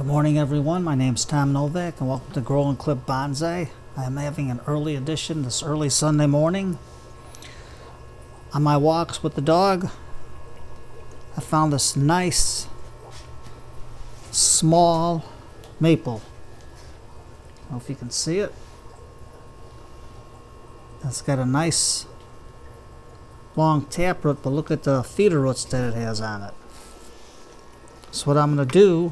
Good morning everyone, my name is Tom Novak and welcome to Grow and Clip Bonsai. I am having an early edition this early Sunday morning. On my walks with the dog, I found this nice small maple. I don't know if you can see it. It's got a nice long taproot, but look at the feeder roots that it has on it. So what I'm going to do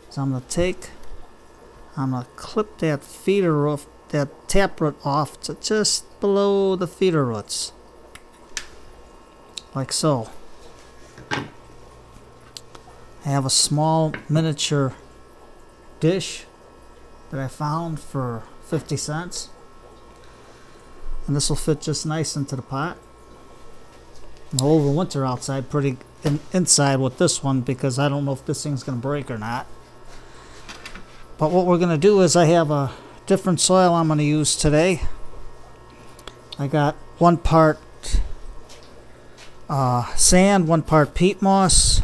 is I'm going to clip that feeder root, that taproot off to just below the feeder roots, like so. I have a small miniature dish that I found for 50 cents, and this will fit just nice into the pot. I'll overwinter outside pretty inside with this one because I don't know if this thing's going to break or not. But what we're going to do is I have a different soil I'm going to use today. I got 1 part sand, 1 part peat moss,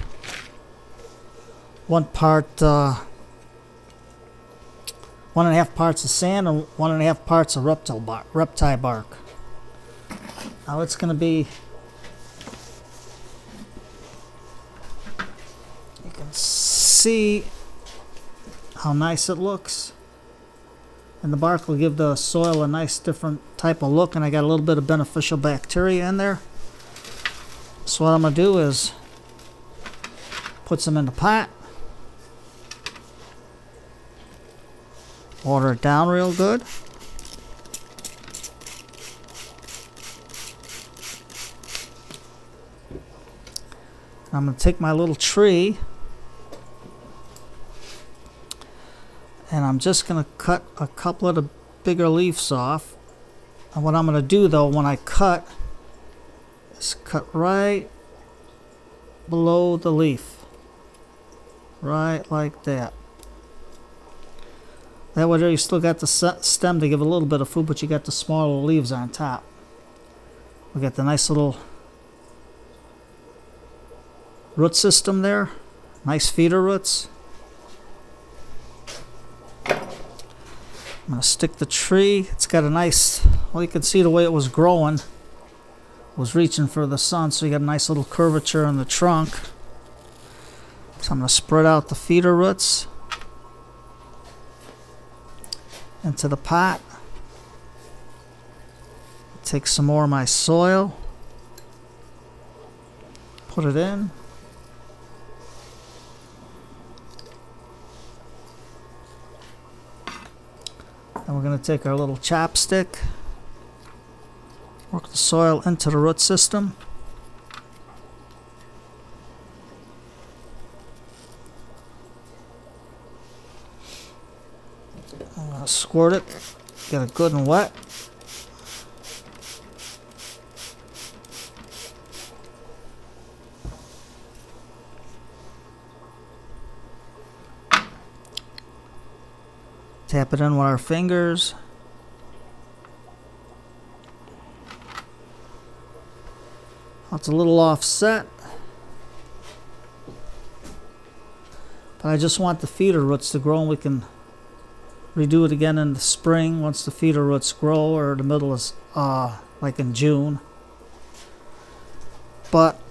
1 part 1.5 parts of sand, and 1.5 parts of reptile bark. Now it's going to be, you can see how nice it looks, and the bark will give the soil a nice different type of look, and I got a little bit of beneficial bacteria in there. So what I'm going to do is put some in the pot, water it down real good, I'm going to take my little tree and I'm just going to cut a couple of the bigger leaves off. And what I'm going to do though when I cut is cut right below the leaf, right like that. That way there you still got the stem to give a little bit of food, but you got the smaller leaves on top. We got the nice little root system there, nice feeder roots. I'm going to stick the tree. It's got a nice, well, you can see the way it was growing. It was reaching for the sun, so you got a nice little curvature in the trunk. So I'm going to spread out the feeder roots into the pot. Take some more of my soil, put it in. And we're going to take our little chopstick, work the soil into the root system. I'm going to squirt it, get it good and wet. Tap it in with our fingers. It's a little offset, but I just want the feeder roots to grow, and we can redo it again in the spring once the feeder roots grow, or the middle is like in June. But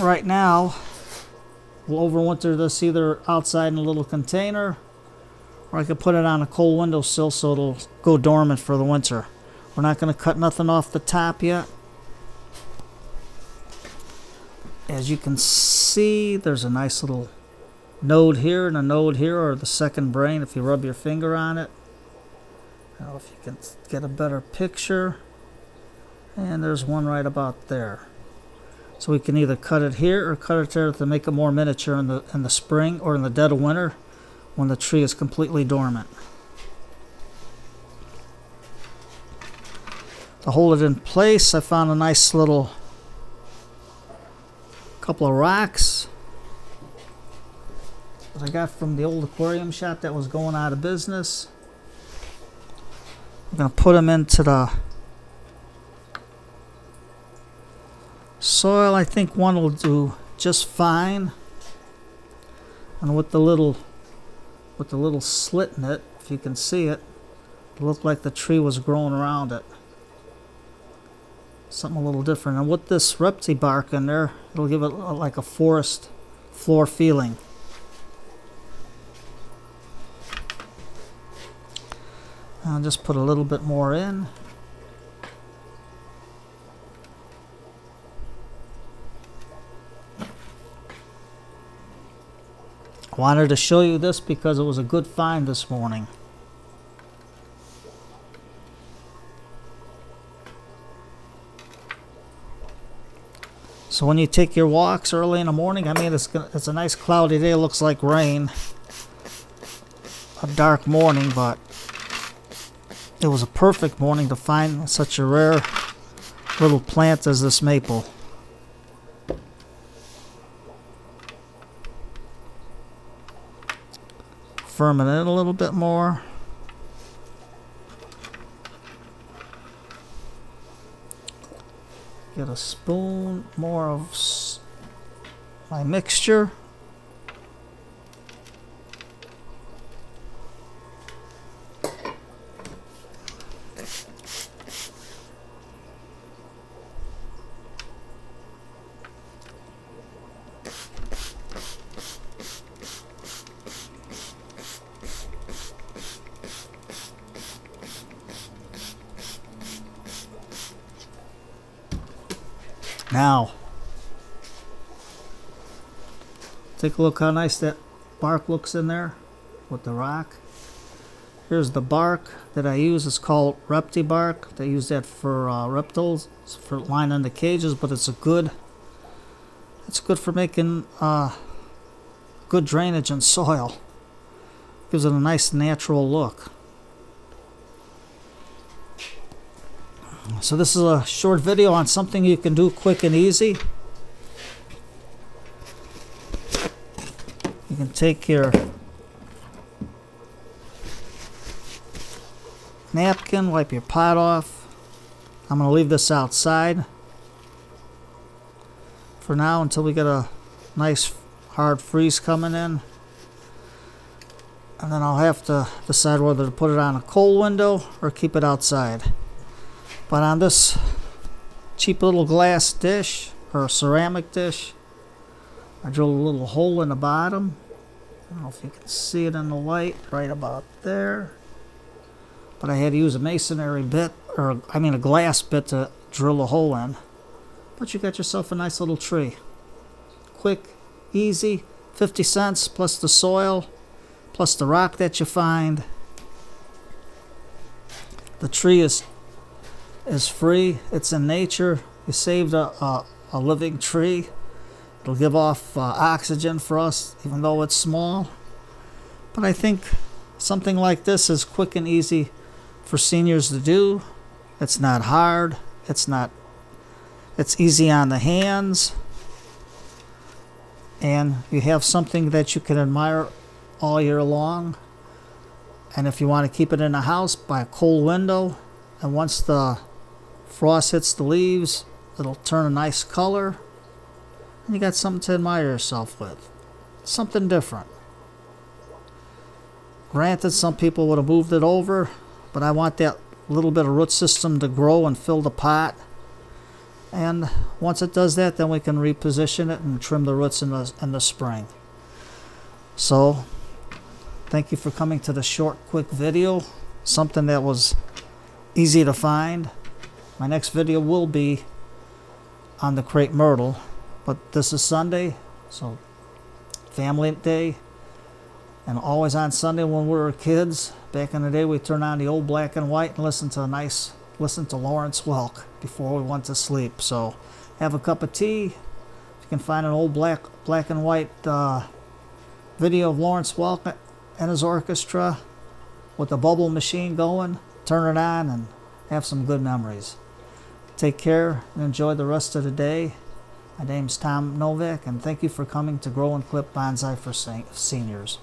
right now we'll overwinter this either outside in a little container, or I could put it on a cold windowsill so it'll go dormant for the winter. We're not going to cut nothing off the top yet. As you can see, there's a nice little node here and a node here, or the second brain if you rub your finger on it. I don't know if you can get a better picture. And there's one right about there. So we can either cut it here or cut it there to make it more miniature in the spring or in the dead of winter when the tree is completely dormant. To hold it in place, I found a nice little couple of rocks that I got from the old aquarium shop that was going out of business. I'm going to put them into the soil. I think one will do just fine. And with the little slit in it, if you can see it, it looked like the tree was growing around it. Something a little different. And with this Repti bark in there, it'll give it like a forest floor feeling. I'll just put a little bit more in. I wanted to show you this because it was a good find this morning. So when you take your walks early in the morning, I mean, it's a nice cloudy day. It looks like rain. A dark morning, but it was a perfect morning to find such a rare little plant as this maple. Firm it in a little bit more. Get a spoon more of my mixture. Now, take a look how nice that bark looks in there with the rock. Here's the bark that I use. It's called Repti bark. They use that for reptiles, for lining the cages, but it's good for making good drainage in soil. Gives it a nice natural look. So this is a short video on something you can do quick and easy. You can take your napkin, wipe your pot off. I'm going to leave this outside for now until we get a nice hard freeze coming in. And then I'll have to decide whether to put it on a cold window or keep it outside. But on this cheap little glass dish or ceramic dish, I drilled a little hole in the bottom. I don't know if you can see it in the light, right about there. But I had to use a masonry bit, or I mean a glass bit, to drill a hole in. But you got yourself a nice little tree. Quick, easy, 50 cents plus the soil, plus the rock that you find. The tree is free. It's in nature. You saved a living tree. It'll give off oxygen for us, even though it's small. But I think something like this is quick and easy for seniors to do. It's not hard. It's easy on the hands. And you have something that you can admire all year long. And if you want to keep it in the house, by a cold window. And once the frost hits the leaves, it'll turn a nice color. And you got something to admire yourself with. Something different. Granted, some people would have moved it over, but I want that little bit of root system to grow and fill the pot. And once it does that, then we can reposition it and trim the roots in the spring. So, thank you for coming to the short, quick video. Something that was easy to find. My next video will be on the crepe myrtle, but this is Sunday, so family day. And always on Sunday when we were kids, back in the day, we turned on the old black and white and listened to Lawrence Welk before we went to sleep. So have a cup of tea. If you can find an old black and white video of Lawrence Welk and his orchestra with the bubble machine going, turn it on and have some good memories. Take care and enjoy the rest of the day. My name's Tom Novak, and thank you for coming to Grow and Clip Bonsai for Seniors.